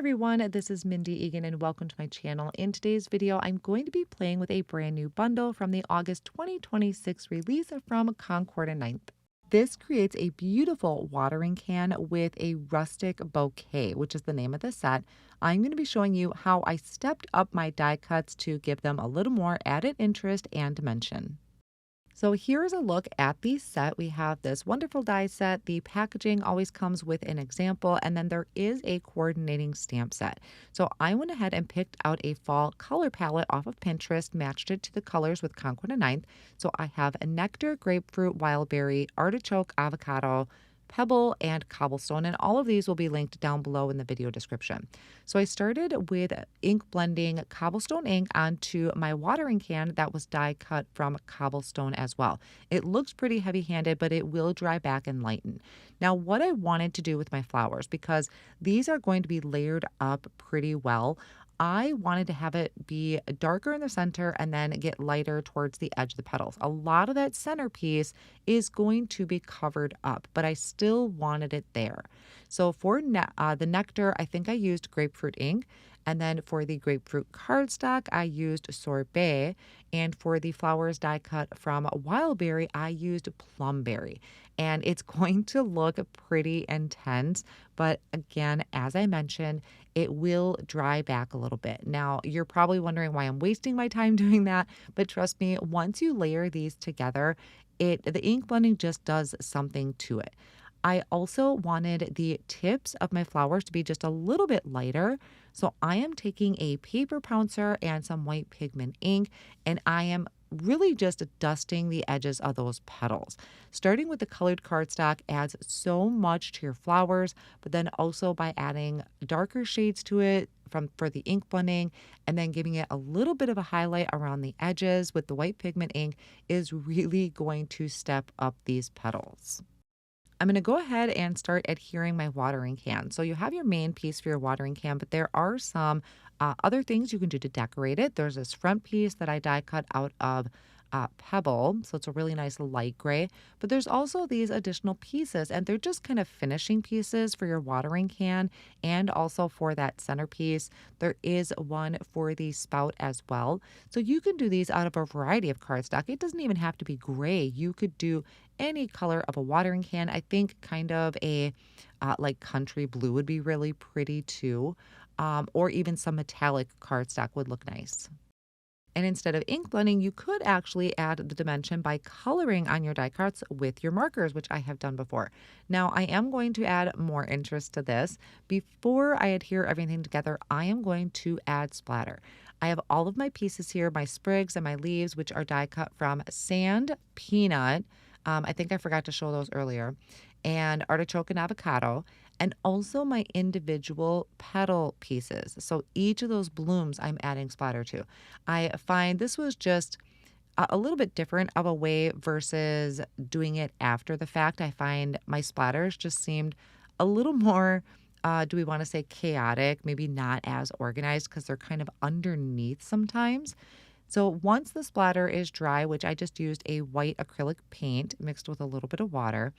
everyone, this is Mindy Eggen and welcome to my channel. In today's video, I'm going to be playing with a brand new bundle from the August 2026 release from Concord 9th. This creates a beautiful watering can with a Rustic Bouquet, which is the name of the set. I'm going to be showing you how I stepped up my die cuts to give them a little more added interest and dimension. So here's a look at the set. We have this wonderful die set. The packaging always comes with an example, and then there is a coordinating stamp set. So I went ahead and picked out a fall color palette off of Pinterest, matched it to the colors with Concord 9th. So I have a Nectar, Grapefruit, Wildberry, Artichoke, Avocado, Pebble, and Cobblestone, and all of these will be linked down below in the video description. So I started with ink blending Cobblestone ink onto my watering can that was die cut from Cobblestone as well. It looks pretty heavy-handed, but it will dry back and lighten. Now, what I wanted to do with my flowers, because these are going to be layered up pretty well, I wanted to have it be darker in the center and then get lighter towards the edge of the petals. A lot of that centerpiece is going to be covered up, but I still wanted it there. So for the Nectar, I think I used grapefruit ink. And then for the grapefruit cardstock, I used Sorbet. And for the flowers die cut from Wildberry, I used Plumberry. And it's going to look pretty intense. But again, as I mentioned, it will dry back a little bit. Now, you're probably wondering why I'm wasting my time doing that. But trust me, once you layer these together, the ink blending just does something to it. I also wanted the tips of my flowers to be just a little bit lighter. So I am taking a paper pouncer and some white pigment ink, and I am really just dusting the edges of those petals. Starting with the colored cardstock adds so much to your flowers, but then also by adding darker shades to it for the ink blending and then giving it a little bit of a highlight around the edges with the white pigment ink is really going to step up these petals. I'm going to go ahead and start adhering my watering can. So you have your main piece for your watering can, but there are some other things you can do to decorate it. There's this front piece that I die cut out of Pebble, so it's a really nice light gray. But there's also these additional pieces, and they're just kind of finishing pieces for your watering can and also for that centerpiece. There is one for the spout as well. So you can do these out of a variety of cardstock. It doesn't even have to be gray. You could do any color of a watering can. I think kind of a like country blue would be really pretty too. Or even some metallic cardstock would look nice. And instead of ink blending, you could actually add the dimension by coloring on your die cuts with your markers, which I have done before. Now, I am going to add more interest to this. Before I adhere everything together, I am going to add splatter. I have all of my pieces here, my sprigs and my leaves, which are die cut from sand, peanut, I think I forgot to show those earlier, and artichoke and avocado, and also my individual petal pieces. So each of those blooms I'm adding splatter to. I find this was just a little bit different of a way versus doing it after the fact. I find my splatters just seemed a little more, do we want to say chaotic, maybe not as organized because they're kind of underneath sometimes. So once the splatter is dry, which I just used a white acrylic paint mixed with a little bit of water,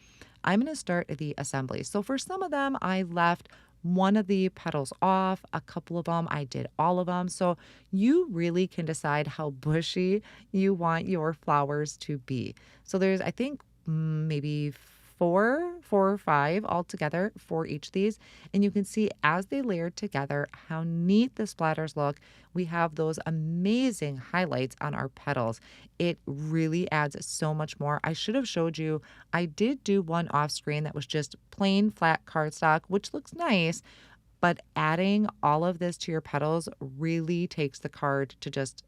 I'm going to start the assembly. So for some of them, I left one of the petals off. A couple of them, I did all of them. So you really can decide how bushy you want your flowers to be. So there's, I think, maybe four or five altogether for each of these. And you can see as they layered together how neat the splatters look. We have those amazing highlights on our petals. It really adds so much more. I should have showed you, I did do one off screen that was just plain flat cardstock, which looks nice, but adding all of this to your petals really takes the card to just,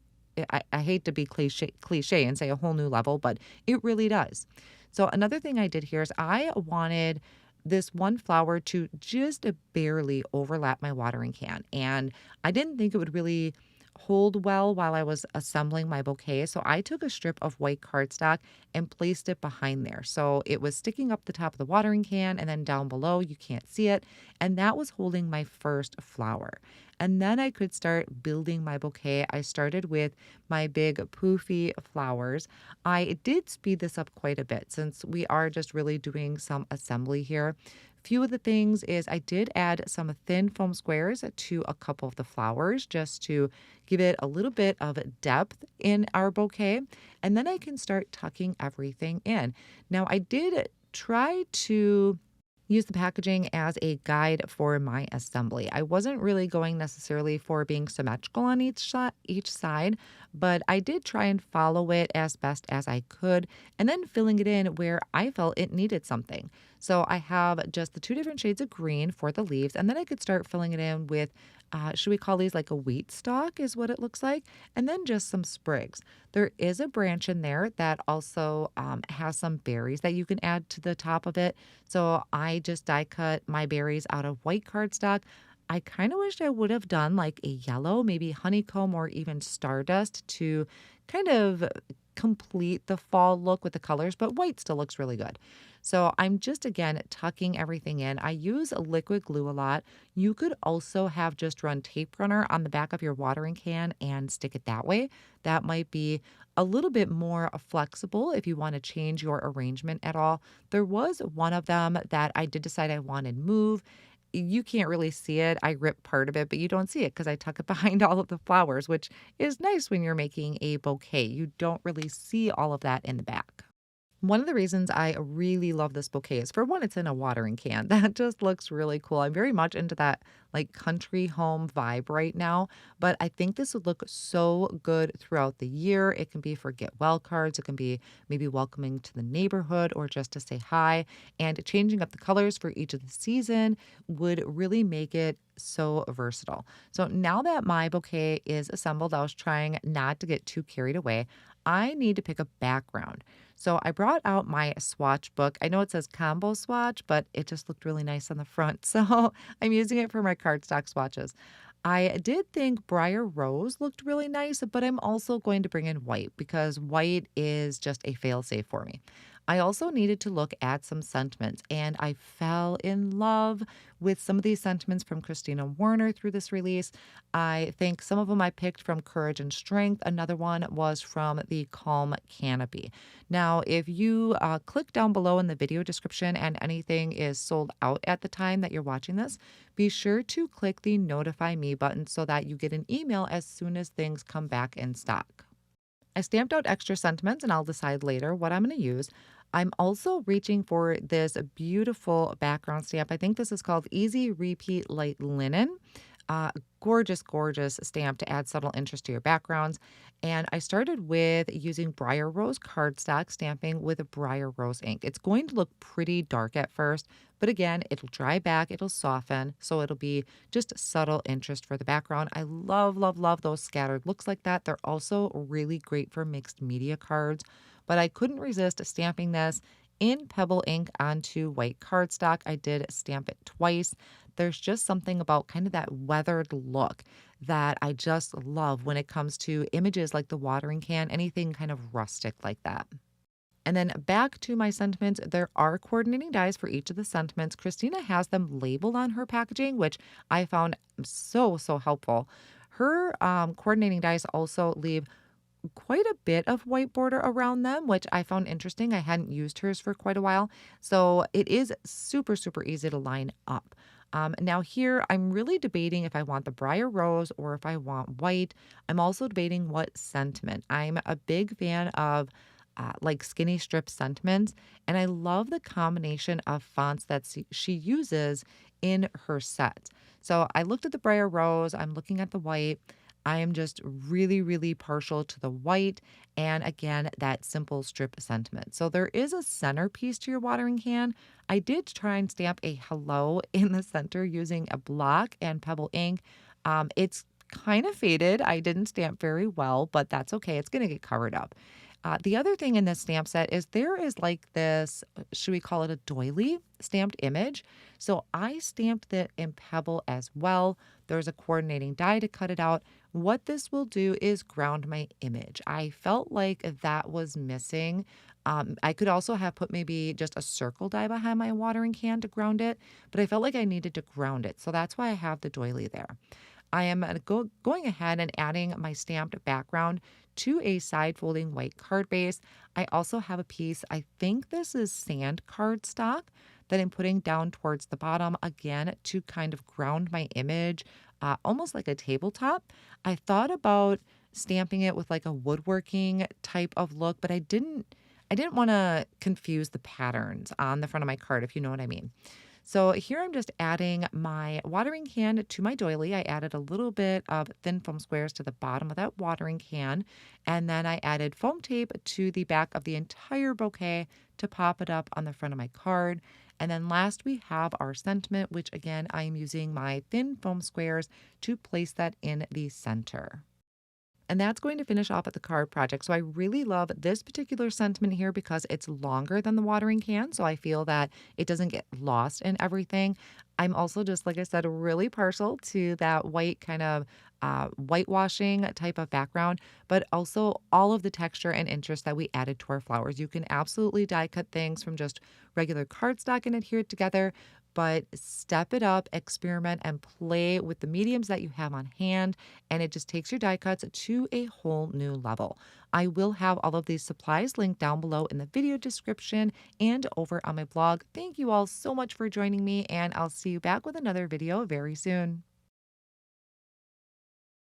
I hate to be cliche and say a whole new level, but it really does. So another thing I did here is I wanted this one flower to just barely overlap my watering can. And I didn't think it would really hold well while I was assembling my bouquet. So I took a strip of white cardstock and placed it behind there. So it was sticking up the top of the watering can and then down below, you can't see it. And that was holding my first flower. And then I could start building my bouquet. I started with my big poofy flowers. I did speed this up quite a bit since we are just really doing some assembly here. few of the things is I did add some thin foam squares to a couple of the flowers just to give it a little bit of depth in our bouquet. And then I can start tucking everything in. Now, I did try to use the packaging as a guide for my assembly. I wasn't really going necessarily for being symmetrical on each side, but I did try and follow it as best as I could, and then filling it in where I felt it needed something. So I have just the two different shades of green for the leaves, and then I could start filling it in with, should we call these like a wheat stalk is what it looks like, and then just some sprigs. There is a branch in there that also has some berries that you can add to the top of it. So I just die cut my berries out of white cardstock. I kind of wished I would have done like a yellow, maybe honeycomb or even stardust to kind of complete the fall look with the colors, but white still looks really good. So I'm just again tucking everything in. I use a liquid glue a lot. You could also have just run tape runner on the back of your watering can and stick it that way. That might be a little bit more flexible if you want to change your arrangement at all. There was one of them that I did decide I wanted move. You can't really see it. I ripped part of it, but you don't see it because I tuck it behind all of the flowers, which is nice when you're making a bouquet. You don't really see all of that in the back. One of the reasons I really love this bouquet is, for one, it's in a watering can. That just looks really cool. I'm very much into that like country home vibe right now, but I think this would look so good throughout the year. It can be for get well cards. It can be maybe welcoming to the neighborhood or just to say hi, and changing up the colors for each of the season would really make it so versatile. So now that my bouquet is assembled, I was trying not to get too carried away. I need to pick a background. So I brought out my swatch book. I know it says combo swatch, but it just looked really nice on the front. So I'm using it for my cardstock swatches. I did think Briar Rose looked really nice, but I'm also going to bring in white because white is just a fail-safe for me. I also needed to look at some sentiments, and I fell in love with some of these sentiments from Christina Warner through this release. I think some of them I picked from Courage and Strength. Another one was from the Calm Canopy. Now, if you click down below in the video description and anything is sold out at the time that you're watching this, be sure to click the Notify Me button so that you get an email as soon as things come back in stock. I stamped out extra sentiments and I'll decide later what I'm going to use. I'm also reaching for this beautiful background stamp. I think this is called Easy Repeat Light Linen. Gorgeous, gorgeous stamp to add subtle interest to your backgrounds. And I started with using Briar Rose cardstock stamping with a Briar Rose ink. It's going to look pretty dark at first, but again, it'll dry back, it'll soften, so it'll be just subtle interest for the background. I love, love, love those scattered looks like that. They're also really great for mixed media cards, but I couldn't resist stamping this in Pebble ink onto white cardstock. I did stamp it twice. There's just something about kind of that weathered look that I just love when it comes to images like the watering can, anything kind of rustic like that. And then back to my sentiments, there are coordinating dies for each of the sentiments. Christina has them labeled on her packaging, which I found so, so helpful. Her coordinating dies also leave quite a bit of white border around them, which I found interesting. I hadn't used hers for quite a while. So it is super, super easy to line up. Now here, I'm really debating if I want the Briar Rose or if I want white. I'm also debating what sentiment. I'm a big fan of like skinny strip sentiments, and I love the combination of fonts that she uses in her set. So I looked at the Briar Rose, I'm looking at the white. I am just really, really partial to the white and again, that simple strip sentiment. So there is a centerpiece to your watering can. I did try and stamp a hello in the center using a block and Pebble ink. It's kind of faded. I didn't stamp very well, but that's okay. It's going to get covered up. The other thing in this stamp set is there is like this, should we call it a doily stamped image? So I stamped it in Pebble as well. There's a coordinating die to cut it out. What this will do is ground my image. I felt like that was missing. I could also have put maybe just a circle die behind my watering can to ground it, but I felt like I needed to ground it. So that's why I have the doily there. I am going ahead and adding my stamped background to a side folding white card base. I also have a piece, I think this is sand cardstock, that I'm putting down towards the bottom, again, to kind of ground my image, almost like a tabletop. I thought about stamping it with like a woodworking type of look, but I didn't want to confuse the patterns on the front of my card, if you know what I mean. So here I'm just adding my watering can to my doily. I added a little bit of thin foam squares to the bottom of that watering can. And then I added foam tape to the back of the entire bouquet to pop it up on the front of my card. And then last we have our sentiment, which again, I am using my thin foam squares to place that in the center. And that's going to finish off at the card project. So I really love this particular sentiment here because it's longer than the watering can. So I feel that it doesn't get lost in everything. I'm also just, like I said, really partial to that white kind of whitewashing type of background, but also all of the texture and interest that we added to our flowers. You can absolutely die cut things from just regular cardstock and adhere it together, but step it up, experiment, and play with the mediums that you have on hand, and it just takes your die cuts to a whole new level. I will have all of these supplies linked down below in the video description and over on my blog. Thank you all so much for joining me, and I'll see you back with another video very soon.